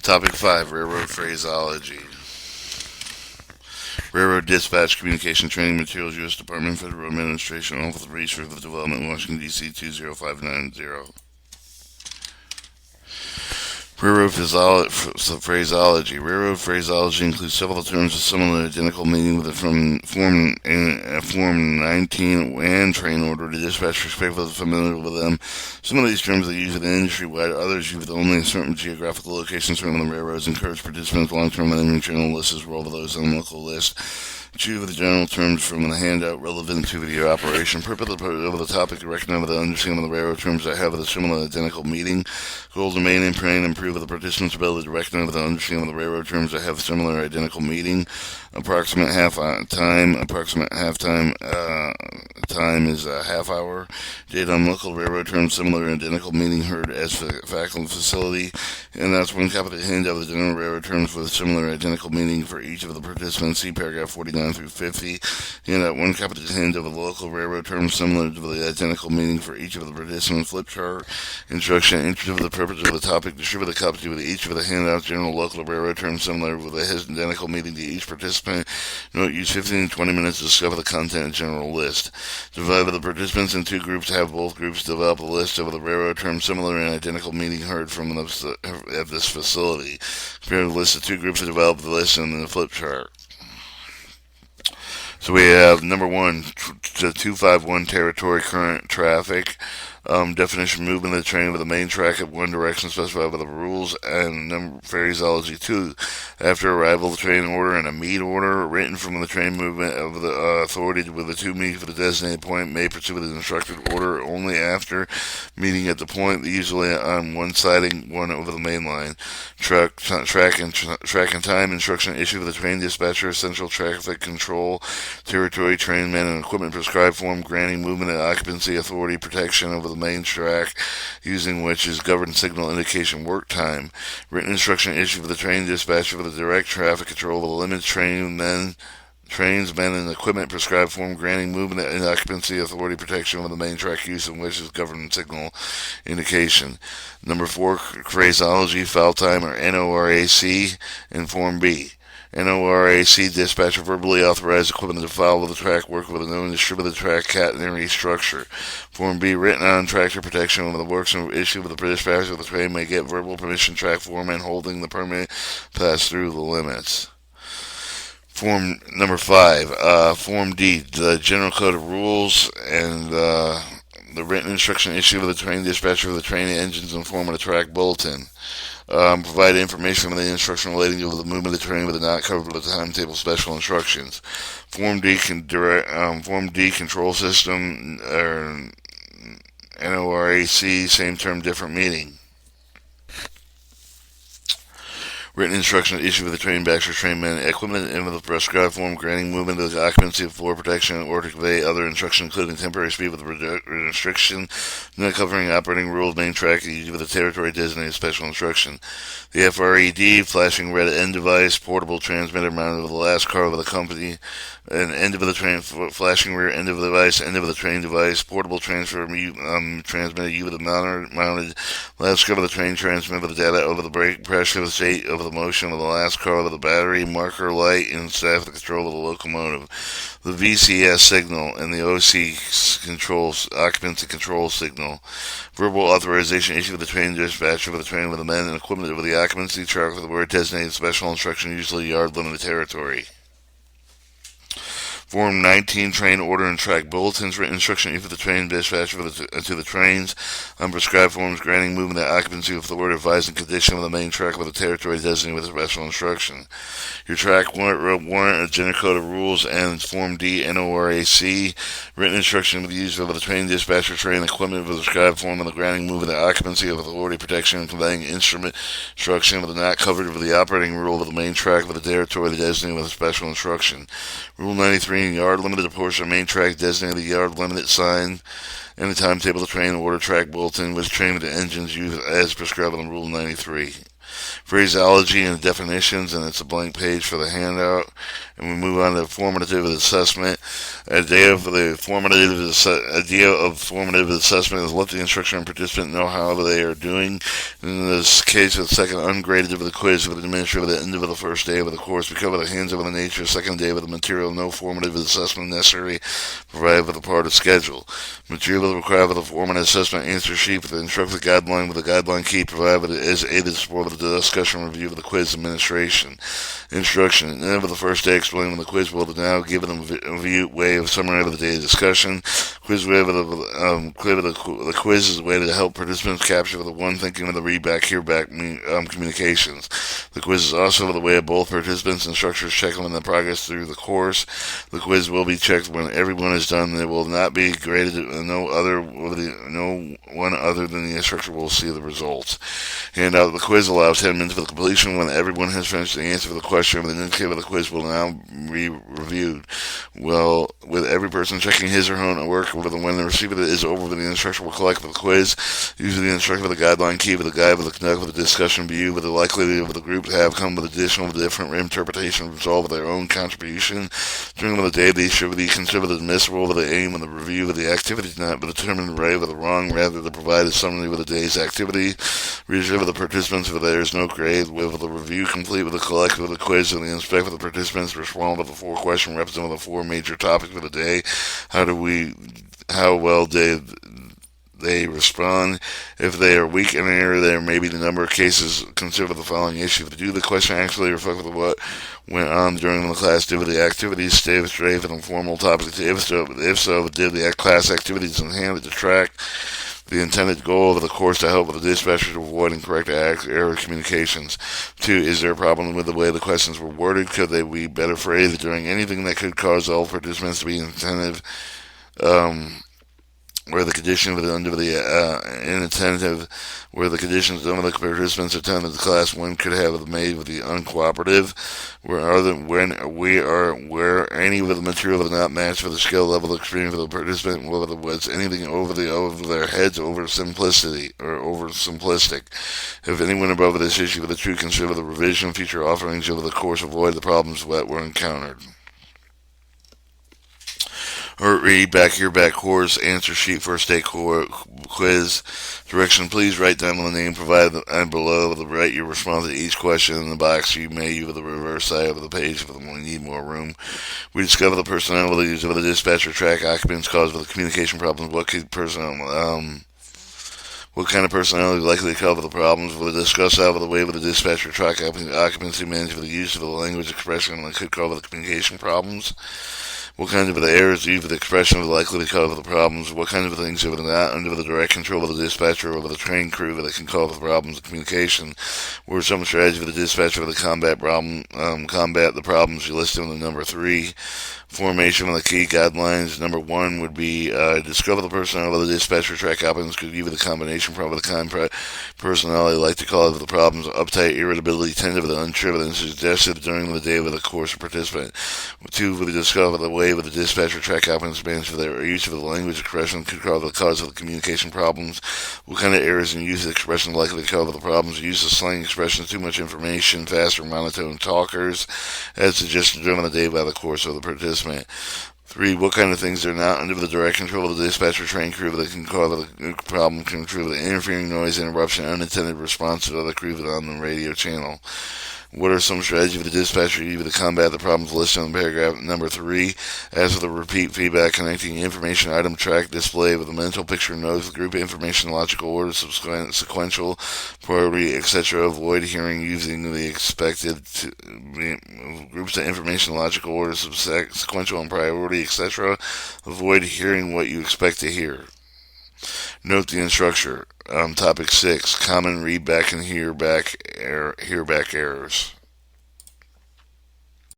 Topic 5, Railroad Phraseology. Railroad Dispatch Communication Training Materials, U.S. Department of Federal Administration, Office of Research and Development, Washington, D.C. 20590. Phraseology. Railroad phraseology includes several terms with similar identical meaning with from Form 19 and train order to dispatch respectively familiar with them. Some of these terms are used in the industry wide, others used with only a certain geographical location. Certain of the railroads encourage participants long-term enemy general lists as well as those on the local list. Choose the general terms from the handout relevant to the operation. Purpose of the topic, recognize the understanding of the railroad terms that have a similar identical meaning. Goal to maintain and train and improve the participants' ability to recognize the understanding of the railroad terms that have similar identical meaning. Approximate time is a half hour. Date on local railroad terms similar and identical meaning heard as faculty facility. And that's one copy of the handout of the general railroad terms with similar identical meaning for each of the participants. See paragraph 49 through 50. Handout one copy of the handout of the local railroad terms similar to the identical meaning for each of the participants. Flip chart. Instruction. Interest of the purpose of the topic. Distribute the copy with each of the handouts. General local railroad terms similar with the identical meaning to each participant. Note, use 15 to 20 minutes to discover the content and general list. Divide the participants in two groups. Have both groups develop a list of the railroad terms similar and identical meaning heard from at this facility. Compare the list of two groups to develop the list in the flip chart. So we have number 1, 251 territory current traffic. Definition: movement of the train with the main track at one direction specified by the rules. And number phraseology 2, after arrival of the train order and a meet order written from the train movement of the authority with the two meet for the designated point may proceed with the instructed order only after meeting at the point, usually on one siding, one over the main line. Track and time instruction issued with the train dispatcher, central traffic control, territory, trainmen, and equipment prescribed form granting movement and occupancy authority protection over the main track, using which is governed signal indication work time. Written instruction issued for the train dispatcher for the direct traffic control of the limits trains, men, and equipment prescribed form granting movement and occupancy authority protection over the main track, use in which is governed signal indication. Number 4, phraseology, foul time, or NORAC, in Form B. NORAC dispatcher verbally authorized equipment to follow the track work with a known distributed track catenary structure. Form B, written on tractor protection over the works issued with the dispatcher of the train may get verbal permission track foreman holding the permit pass through the limits. Form number 5, Form D, the General Code of Rules and the written instruction issued with the train dispatcher of the train engines in form of the track bulletin. Provide information on the instruction relating to the movement of the train but not covered with the timetable special instructions. Form D, control system, or NORAC, same term, different meaning. Written instruction issued with the train baxter, train men, equipment in the prescribed form granting movement of the occupancy of floor protection or to convey other instruction including temporary speed with restriction, not covering operating rules, main track, with the territory designated special instruction. The FRED, flashing red end device, portable transmitter mounted with the last car of the company, an end of the train, flashing rear end of the device, end of the train device, portable transmitter with the mounted last car of the train transmit with the data over the brake pressure, the state over the motion of the last car of the battery, marker light, and staff the control of the locomotive. The VCS signal and the OC controls occupancy control signal. Verbal authorization issued with the train dispatcher for the train with the men and equipment with the occupancy track with the word designated special instruction, usually yard limited territory. Form 19, train order and track bulletins, written instruction issued for the train dispatcher to the trains on prescribed forms granting movement and occupancy with the word advising condition of the main track with the territory designated with special instruction. Your track warrant, a general code of rules, and Form D, NORAC, written instruction with the use of the train dispatcher train equipment with the prescribed form of the granting movement and occupancy of authority protection and conveying instrument instruction with the not covered with the operating rule of the main track with the territory designated with a special instruction. Rule 93, yard limited a portion of main track designated the yard limited sign and the timetable of the train order track bulletin which train with the engines used as prescribed in Rule 93. phraseology and definitions, and it's a blank page for the handout. And we move on to formative assessment. Idea of formative assessment is let the instructor and participant know how they are doing. In this case, the second ungraded of the quiz with the administrator at the end of the first day of the course. We cover the hands-on the nature, second day of the material, no formative assessment necessary, provided for the part of schedule. Material required for the formative assessment answer sheet with the instructor guideline with the guideline key provided as aided support of the discussion review of the quiz administration. Instruction. At the end of the first day, explaining the quiz will now give them a way of summary of the day's discussion. Quiz way of the quiz is a way to help participants capture the one thinking of the read back, hear back communications. The quiz is also the way of both participants and instructors checking on the progress through the course. The quiz will be checked when everyone is done. It will not be graded. No one other than the instructor will see the results. Handout. The quiz allows 10 minutes for the completion. When everyone has finished the answer for the question, the indicator of the quiz will now be reviewed. Well, with every person checking his or her own work, when the receiver is over, the instructor will collect the quiz. Usually the instructor with the guideline key, with the guide, with the conduct, with the discussion view, with the likelihood of the group to have come with additional different interpretation of resolve of their own contribution. During the day, these should be considered admissible with the aim of the review of the activities not determined right or the wrong, rather to provide a summary of the day's activity. Reserve of the participants if there is no grade, with the review complete with the collection of the quiz and the inspect of the participants respond with the 4 questions representing the 4 major topics of the day. How well did they respond? If they are weak in an area, there may be the number of cases. Consider the following issue. Do the question actually reflect what went on during the class? Did the activities stay straight and informal topics? If so, did the class activities enhance the track the intended goal of the course to help with the dispatcher to avoid incorrect error communications? 2. Is there a problem with the way the questions were worded? Could they be better phrased during anything that could cause all participants to be inattentive? Where the condition of inattentive, where the conditions of the participants attended the class, one could have made with the uncooperative, where any of the material did not match for the skill level of experience of the participant, whether it was anything over their heads, over simplicity or over simplistic. If anyone above this issue with the truth, consider the revision future offerings of the course, avoid the problems that were encountered. Or read back your back course answer sheet first day quiz. Direction: please write down the name provided and below. Write your response to each question in the box. You may use the reverse side of the page if we need more room. We discover the personalities of the dispatcher track occupants cause of the communication problems. What kind of personality is likely to cover the problems? We'll discuss how the way with the dispatcher track occupancy manage for the use of the language expression that could cover the communication problems. What kinds of errors due to the expression are likely to cause the problems? What kinds of things are not under the direct control of the dispatcher or of the train crew that can cause the problems of communication? What are some strategies for the dispatcher to combat the problems you listed in the number 3? Formation of the key guidelines. Number 1 would be discover the personality of the dispatcher track occupants could give you the combination problem of the kind personality like to cause the problems: uptight, irritability, tentative, and unsure, and suggested during the day of the course participant. 2 would discover the way with the dispatcher track occupants manage for their use of the language expression could cause the cause of the communication problems. What kind of errors in use of the expression likely to cause the problems? Use of slang expressions, too much information, fast or monotone talkers, as suggested during the day by the course of the participant. 3. What kind of things are not under the direct control of the dispatcher train crew that can cause the problem? Can control the interfering noise, interruption, unintended response to other crews on the radio channel. What are some strategies for the dispatcher to combat the problems listed in paragraph number 3? As for the repeat feedback, connecting information item track display with a mental picture notes, group information, logical order, sequential, priority, etc. Avoid hearing using the expected groups of information, logical order, sequential, and priority, etc. Avoid hearing what you expect to hear. Note the instructor. Topic 6. Common readback and hearback errors.